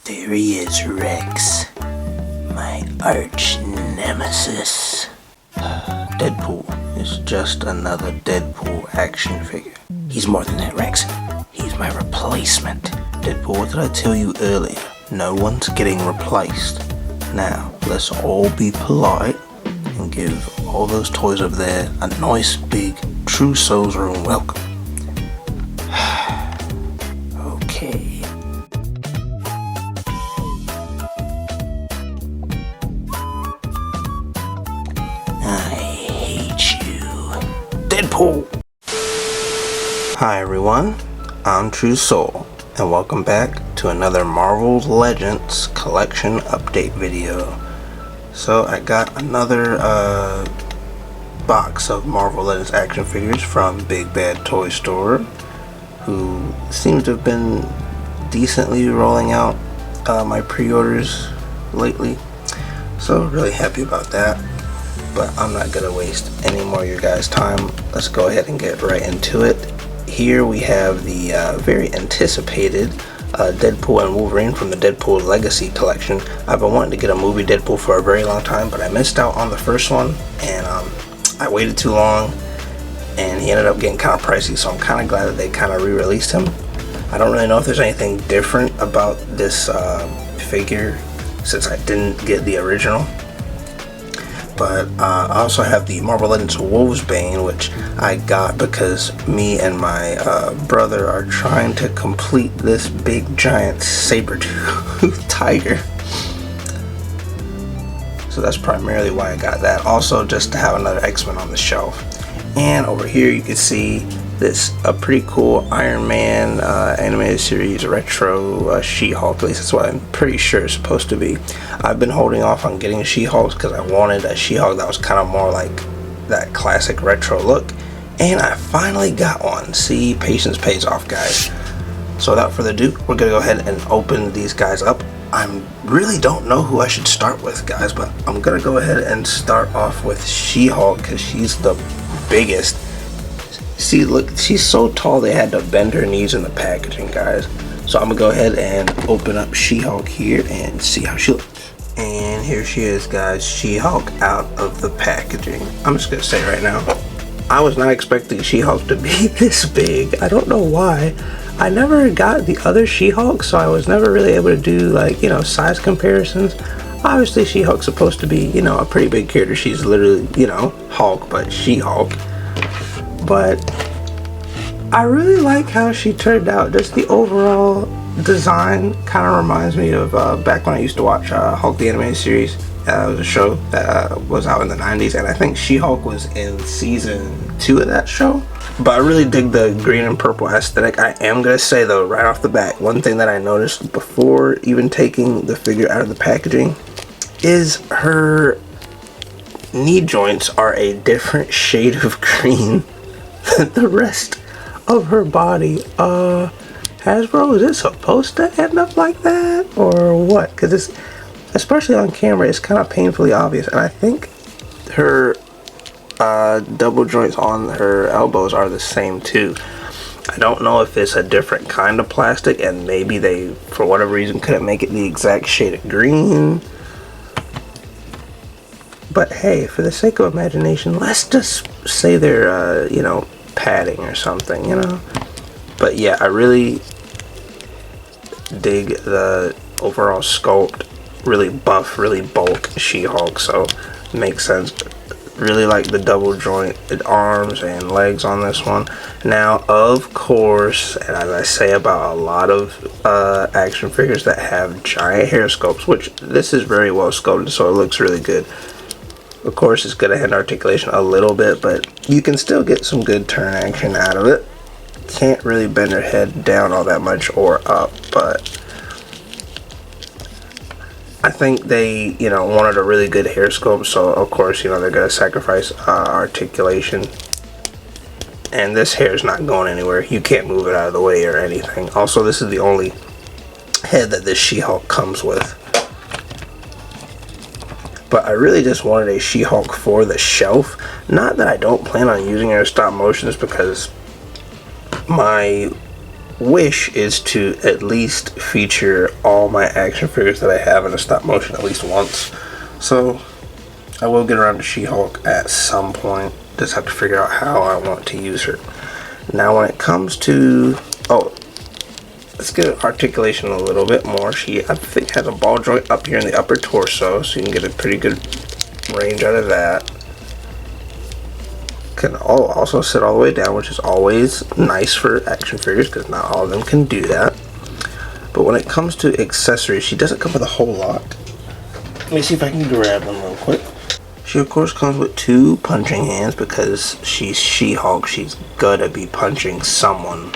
There he is, Rex. My arch nemesis. Deadpool is just another Deadpool action figure. He's more than that, Rex. He's my replacement. Deadpool, what did I tell you earlier? No one's getting replaced. Now, let's all be polite and give all those toys over there a nice big True Souls room welcome. Okay. I hate you. Deadpool! Hi everyone, I'm True Soul, and welcome back to another Marvel Legends collection update video. So I got another box of Marvel Legends action figures from Big Bad Toy Store, who seems to have been decently rolling out my pre-orders lately. So really happy about that. But I'm not gonna waste any more of your guys' time. Let's go ahead and get right into it. Here we have the very anticipated Deadpool and Wolverine from the Deadpool Legacy collection. I've been wanting to get a movie Deadpool for a very long time, but I missed out on the first one, and I waited too long, and he ended up getting kind of pricey, so I'm kind of glad that they kind of re-released him. I don't really know if there's anything different about this figure since I didn't get the original. But I also have the Marvel Legends Wolves Bane, which I got because me and my brother are trying to complete this big giant saber-tooth tiger. So that's primarily why I got that. Also, just to have another X-Men on the shelf. And over here you can see this a pretty cool Iron Man animated series retro SheHulk. At least that's what I'm pretty sure it's supposed to be. I've been holding off on getting SheHulk because I wanted a SheHulk that was kind of more like that classic retro look, and I finally got one. See, patience pays off, guys. So without further ado, we're gonna go ahead and open these guys up. I really don't know who I should start with, guys, but I'm gonna go ahead and start off with SheHulk because she's the biggest. See, look, she's so tall they had to bend her knees in the packaging, guys. So I'm gonna go ahead and open up SheHulk here and see how she looks. And here she is, guys, SheHulk out of the packaging. I'm just gonna say right now, I was not expecting SheHulk to be this big. I don't know why. I never got the other SheHulk, so I was never really able to do, like, you know, size comparisons. Obviously, SheHulk's supposed to be, you know, a pretty big character. She's literally, you know, Hulk, but SheHulk. But I really like how she turned out. Just the overall design kind of reminds me of back when I used to watch Hulk the Animated Series. It was a show that was out in the 90s, and I think SheHulk was in season 2 of that show. But I really dig the green and purple aesthetic. I am going to say, though, right off the bat, one thing that I noticed before even taking the figure out of the packaging is her knee joints are a different shade of green than the rest of her body. Hasbro, is it supposed to end up like that or what? Because it's, especially on camera, it's kind of painfully obvious, and I think her double joints on her elbows are the same too. I don't know if it's a different kind of plastic and maybe they, for whatever reason, couldn't make it the exact shade of green. But hey, for the sake of imagination, let's just say they're, you know, padding or something, you know? But yeah, I really dig the overall sculpt. Really buff, really bulk SheHulk, so it makes sense. Really like the double jointed arms and legs on this one. Now, of course, and as I say about a lot of action figures that have giant hair sculpts, which this is very well sculpted, so it looks really good. Of course, it's going to hand articulation a little bit, but you can still get some good turn action out of it. Can't really bend her head down all that much or up, but I think they, you know, wanted a really good hair sculpt, so of course, you know, they're going to sacrifice articulation. And this hair is not going anywhere. You can't move it out of the way or anything. Also, this is the only head that this SheHulk comes with. But I really just wanted a SheHulk for the shelf. Not that I don't plan on using her in stop motions, because my wish is to at least feature all my action figures that I have in a stop motion at least once. So I will get around to She-Hulk at some point. Just have to figure out how I want to use her. Now when it comes to, let's get articulation a little bit more. She, I think, has a ball joint up here in the upper torso, so you can get a pretty good range out of that. Can also sit all the way down, which is always nice for action figures because not all of them can do that. But when it comes to accessories, she doesn't come with a whole lot. Let me see if I can grab them real quick. She of course comes with 2 punching hands because she's She-Hulk. She's gotta be punching someone.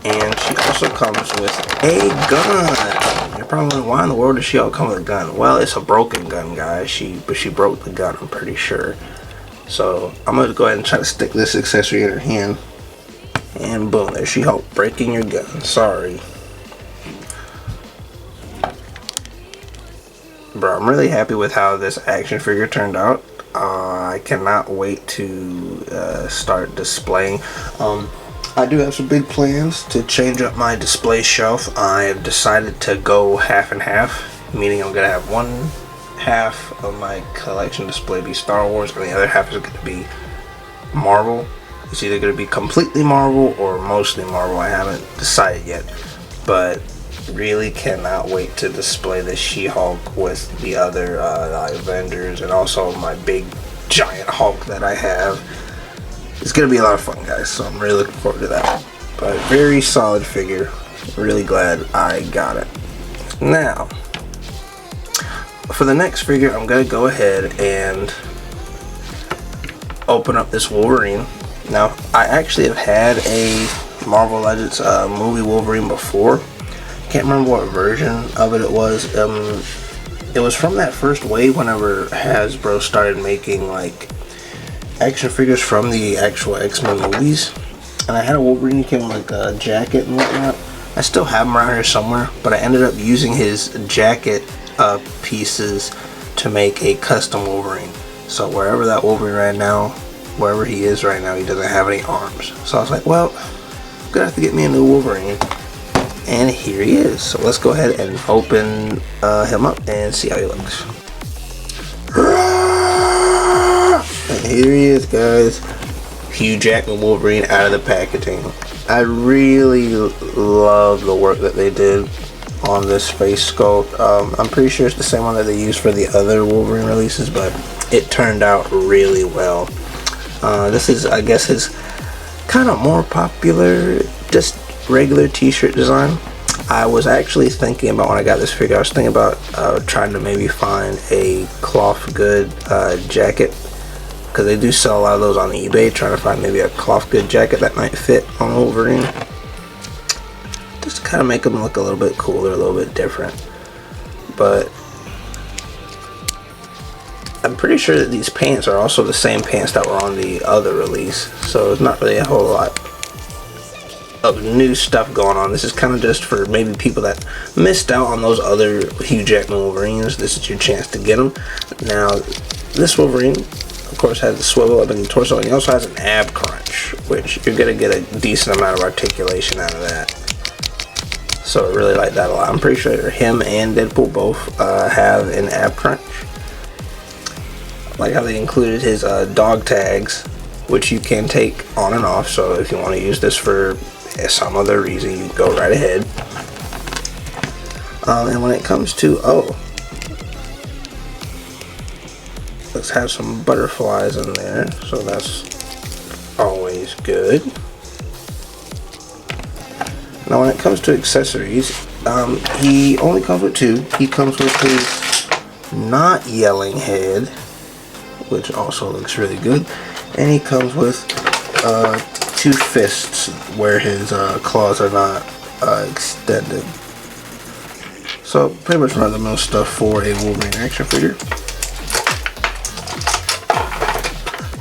And she also comes with a gun. You're probably wondering, why in the world does She-Hulk come with a gun? Well, it's a broken gun, guys. But she broke the gun, I'm pretty sure. So I'm gonna go ahead and try to stick this accessory in her hand. And boom, there's She-Hulk breaking your gun. Sorry. Bro, I'm really happy with how this action figure turned out. I cannot wait to start displaying. I do have some big plans to change up my display shelf. I have decided to go half and half, meaning I'm gonna have one half of my collection display be Star Wars and the other half is going to be Marvel. It's either going to be completely Marvel or mostly Marvel. I haven't decided yet, but really cannot wait to display the She-Hulk with the other Avengers and also my big giant Hulk that I have. It's going to be a lot of fun, guys, so I'm really looking forward to that. But very solid figure. Really glad I got it. Now, for the next figure, I'm going to go ahead and open up this Wolverine. Now, I actually have had a Marvel Legends movie Wolverine before. Can't remember what version of it was. It was from that first wave whenever Hasbro started making like action figures from the actual X-Men movies. And I had a Wolverine, he came with like a jacket and whatnot. I still have him around here somewhere, but I ended up using his jacket pieces to make a custom Wolverine. So wherever that Wolverine right now, wherever he is right now, he doesn't have any arms. So I was like, well, I'm gonna have to get me a new Wolverine. And here he is. So let's go ahead and open him up and see how he looks. And here he is, guys. Hugh Jackman Wolverine out of the packaging. I really love the work that they did on this face sculpt. I'm pretty sure it's the same one that they used for the other Wolverine releases, but it turned out really well. This is, I guess, his kind of more popular, just regular t-shirt design. I was actually thinking about, when I got this figure, I was thinking about trying to maybe find a cloth good jacket, because they do sell a lot of those on eBay, trying to find maybe a cloth good jacket that might fit on Wolverine. Just to kind of make them look a little bit cooler, a little bit different. But I'm pretty sure that these pants are also the same pants that were on the other release, so it's not really a whole lot of new stuff going on. This is kind of just for maybe people that missed out on those other Hugh Jackman Wolverines. This is your chance to get them. Now, this Wolverine, of course, has the swivel up in the torso, and he also has an ab crunch, which you're gonna get a decent amount of articulation out of that. So I really like that a lot. I'm pretty sure him and Deadpool both have an ab crunch. Like how they included his dog tags, which you can take on and off. So if you want to use this for some other reason, you go right ahead. And when it comes to, let's have some butterflies in there. So that's always good. Now when it comes to accessories, he only comes with 2. He comes with his not yelling head, which also looks really good, and he comes with 2 fists where his claws are not extended. So pretty much run-of-the-mill stuff for a Wolverine action figure.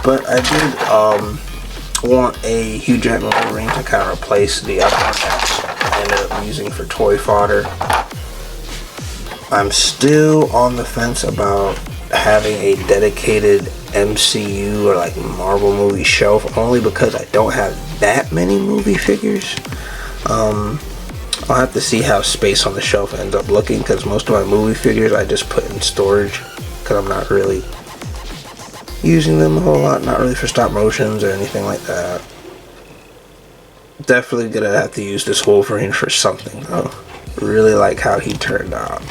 But I did want a Hugh Jackman Wolverine to kind of replace the other one that I ended up using for toy fodder. I'm still on the fence about having a dedicated MCU or like Marvel movie shelf, only because I don't have that many movie figures. I'll have to see how space on the shelf ends up looking, because most of my movie figures I just put in storage because I'm not really using them a whole lot, not really for stop motions or anything like that. Definitely gonna have to use this Wolverine for something though. Really like how he turned out.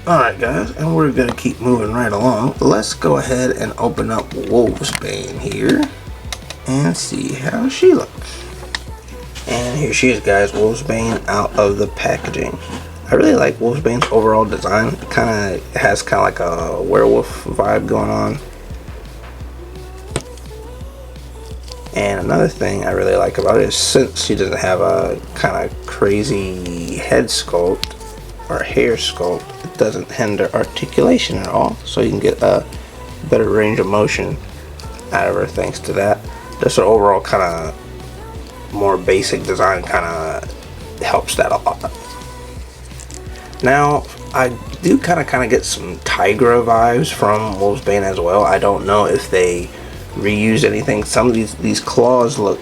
Alright guys, and we're gonna keep moving right along. Let's go ahead and open up Bane here and see how she looks. And here she is guys, Bane out of the packaging. I really like Bane's overall design. It kind of has like a werewolf vibe going on. And another thing I really like about it is, since she doesn't have a kind of crazy head sculpt or hair sculpt, it doesn't hinder articulation at all, so you can get a better range of motion out of her thanks to that. Just an overall kind of more basic design kind of helps that a lot. Now I do kind of get some Tigra vibes from Bane as well. I don't know if they reuse anything. Some of these claws look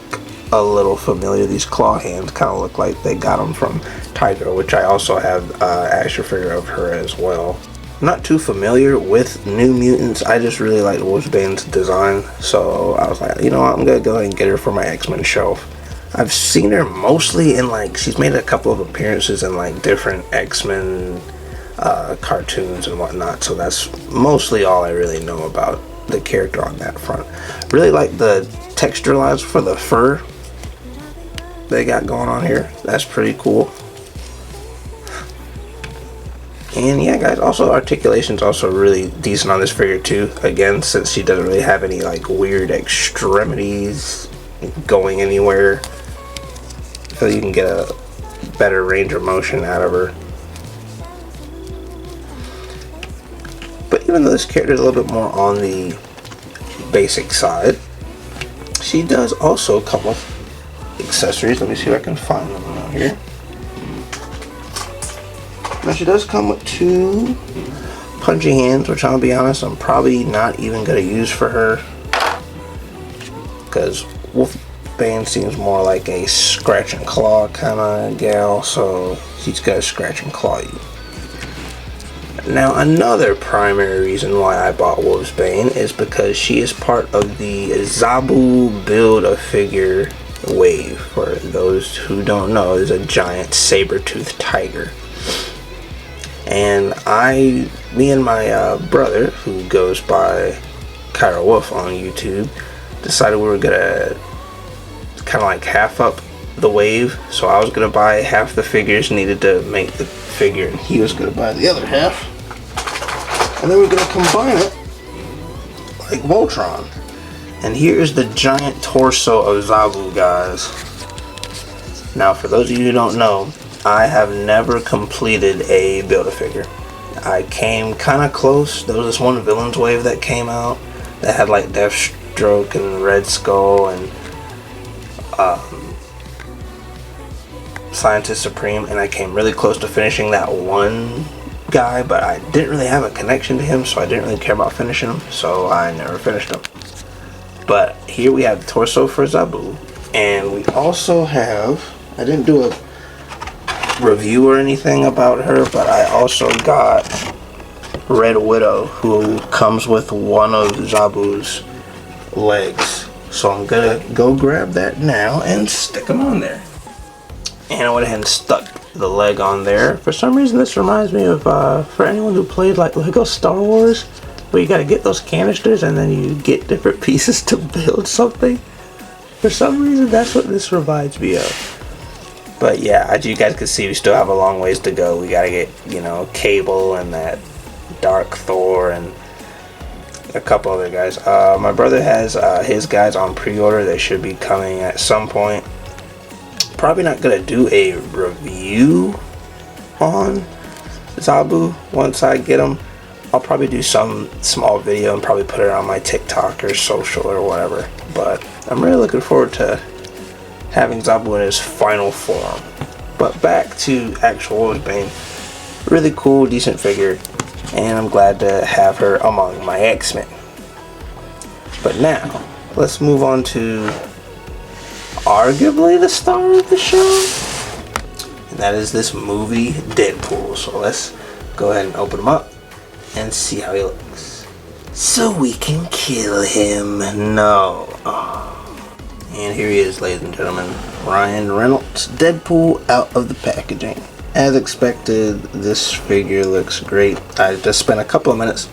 a little familiar. These claw hands kind of look like they got them from Tigra, which I also have action figure of her as well. I'm not too familiar with New Mutants. I just really like Bane's design, so I was like, you know what, I'm gonna go ahead and get her for my X-Men shelf. I've seen her mostly in she's made a couple of appearances in different X-Men cartoons and whatnot, so that's mostly all I really know about the character on that front. Really like the texture lines for the fur they got going on here. That's pretty cool. And yeah guys, also articulation's also really decent on this figure too, again, since she doesn't really have any weird extremities going anywhere, so you can get a better range of motion out of her. But even though this character is a little bit more on the basic side, she does also come with accessories. Let me see if I can find them out here. Now she does come with two punchy hands, which I'll be honest, I'm probably not even going to use for her, because Bane seems more like a scratch and claw kind of gal, so she's got to scratch and claw you. Now another primary reason why I bought Bane is because she is part of the Zabu Build-A-Figure wave. For those who don't know, is a giant saber-toothed tiger. And me and my brother, who goes by Kyra Wolf on YouTube, decided we were gonna kind of half up the wave. So I was gonna buy half the figures needed to make the figure, and he was gonna buy the other half, and then we're gonna combine it like Voltron. And here is the giant torso of Zabu, guys. Now for those of you who don't know, I have never completed a Build-A-Figure. I came kind of close. There was this one Villains wave that came out that had Deathstroke and Red Skull and Scientist Supreme, and I came really close to finishing that one guy, but I didn't really have a connection to him, so I didn't really care about finishing him, so I never finished him. But here we have the torso for Zabu, and we also have, I didn't do a review or anything about her, but I also got Red Widow, who comes with one of Zabu's legs. So I'm gonna go grab that now and stick them on there. And I went ahead and stuck the leg on there. For some reason this reminds me of, for anyone who played Lego Star Wars, where you gotta get those canisters and then you get different pieces to build something. For some reason that's what this reminds me of. But yeah, as you guys can see, we still have a long ways to go. We gotta get, Cable and that Dark Thor and a couple other guys. My brother has his guys on pre-order. They should be coming at some point. Probably not gonna do a review on Zabu once I get them. I'll probably do some small video and probably put it on my TikTok or social or whatever. But I'm really looking forward to having Zabu in his final form. But back to actual Bane. Really cool, decent figure, and I'm glad to have her among my X-Men. But now, let's move on to arguably the star of the show, and that is this movie Deadpool. So let's go ahead and open him up and see how he looks, so we can kill him. No. And here he is, ladies and gentlemen, Ryan Reynolds, Deadpool, out of the packaging. As expected, this figure looks great. I just spent a couple of minutes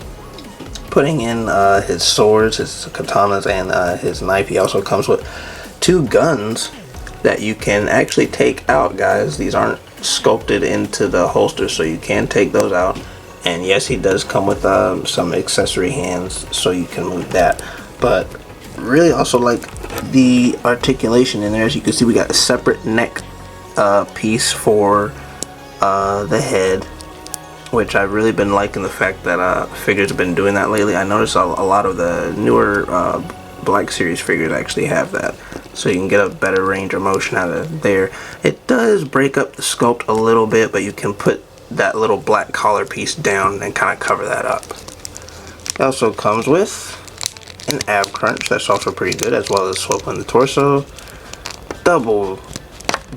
putting in his swords, his katanas, and his knife. He also comes with 2 guns that you can actually take out, guys. These aren't sculpted into the holster, so you can take those out. And yes, he does come with some accessory hands, so you can move that. But really also like the articulation in there. As you can see, we got a separate neck piece for the head, which I've really been liking the fact that figures have been doing that lately. I noticed a lot of the newer Black Series figures actually have that, so you can get a better range of motion out of there. It does break up the sculpt a little bit, but you can put that little black collar piece down and kind of cover that up. It also comes with an ab crunch that's also pretty good, as well as swiveling the torso, double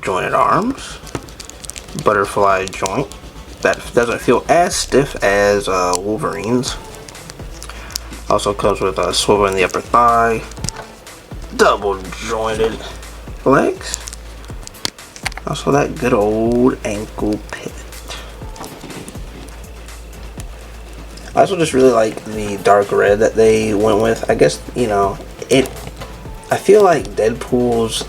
jointed arms, butterfly joint that doesn't feel as stiff as Wolverine's. Also comes with a swivel in the upper thigh, double jointed legs, also that good old ankle pivot. I also just really like the dark red that they went with. I guess, you know, I feel like Deadpool's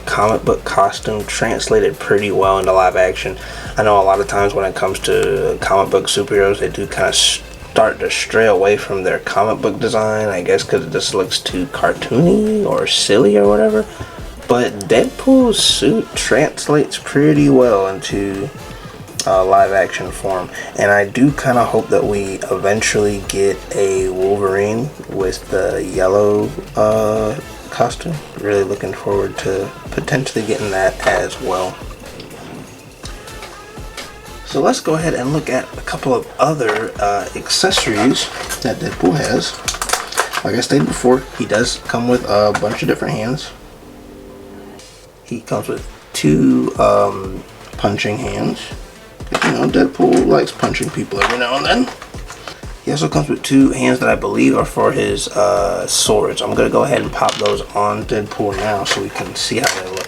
comic book costume translated pretty well into live action. I know a lot of times when it comes to comic book superheroes, they do kind of start to stray away from their comic book design, I guess because it just looks too cartoony or silly or whatever. But Deadpool's suit translates pretty well into live action form, and I do kind of hope that we eventually get a Wolverine with the yellow costume. Really looking forward to potentially getting that as well. So let's go ahead and look at a couple of other accessories that Deadpool has. Like I stated before, he does come with a bunch of different hands. He comes with 2 punching hands. You know, Deadpool likes punching people every now and then. He also comes with 2 hands that I believe are for his swords. I'm going to go ahead and pop those on Deadpool now so we can see how they look.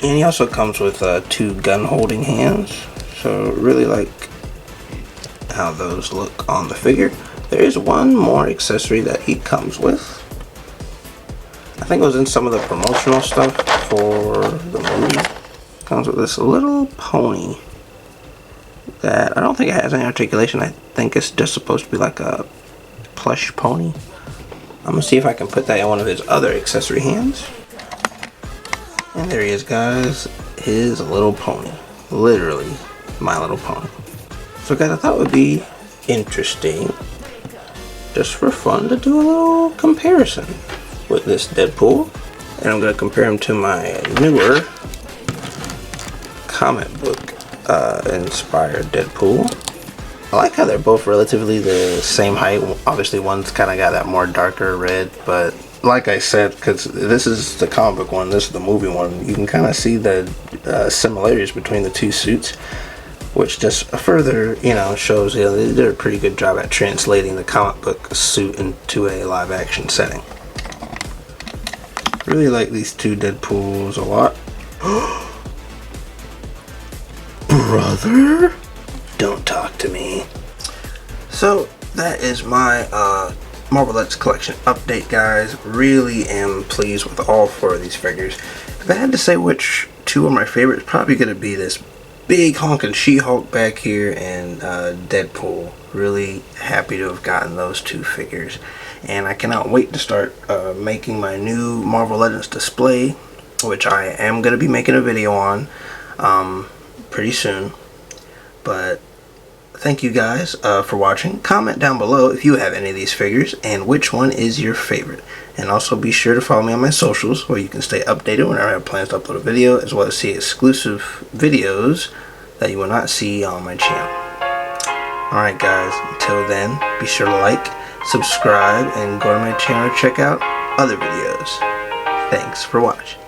And he also comes with 2 gun holding hands. So really like how those look on the figure. There is one more accessory that he comes with. I think it was in some of the promotional stuff for the movie. Comes with this little pony that I don't think it has any articulation. I think it's just supposed to be like a plush pony. I'm gonna see if I can put that in one of his other accessory hands. And there he is, guys, his little pony. Literally My Little Pony. So guys, I thought it would be interesting, just for fun, to do a little comparison with this Deadpool. And I'm gonna compare him to my newer comic book inspired Deadpool. I like how they're both relatively the same height. Obviously one's kind of got that more darker red, but like I said, because this is the comic book one, this is the movie one, you can kind of see the similarities between the 2 suits, which just further, you know, shows, you know, they did a pretty good job at translating the comic book suit into a live action setting. Really like these 2 Deadpools a lot. Brother, don't talk to me. So that is my Marvel Legends collection update, guys. Really am pleased with all 4 of these figures. If I had to say which 2 are my favorites, probably going to be this big honking SheHulk back here and Deadpool. Really happy to have gotten those 2 figures, and I cannot wait to start making my new Marvel Legends display, which I am going to be making a video on pretty soon. But thank you guys for watching. Comment down below if you have any of these figures and which one is your favorite. And also be sure to follow me on my socials where you can stay updated whenever I have plans to upload a video, as well as see exclusive videos that you will not see on my channel. Alright guys, until then, be sure to like, subscribe, and go to my channel to check out other videos. Thanks for watching.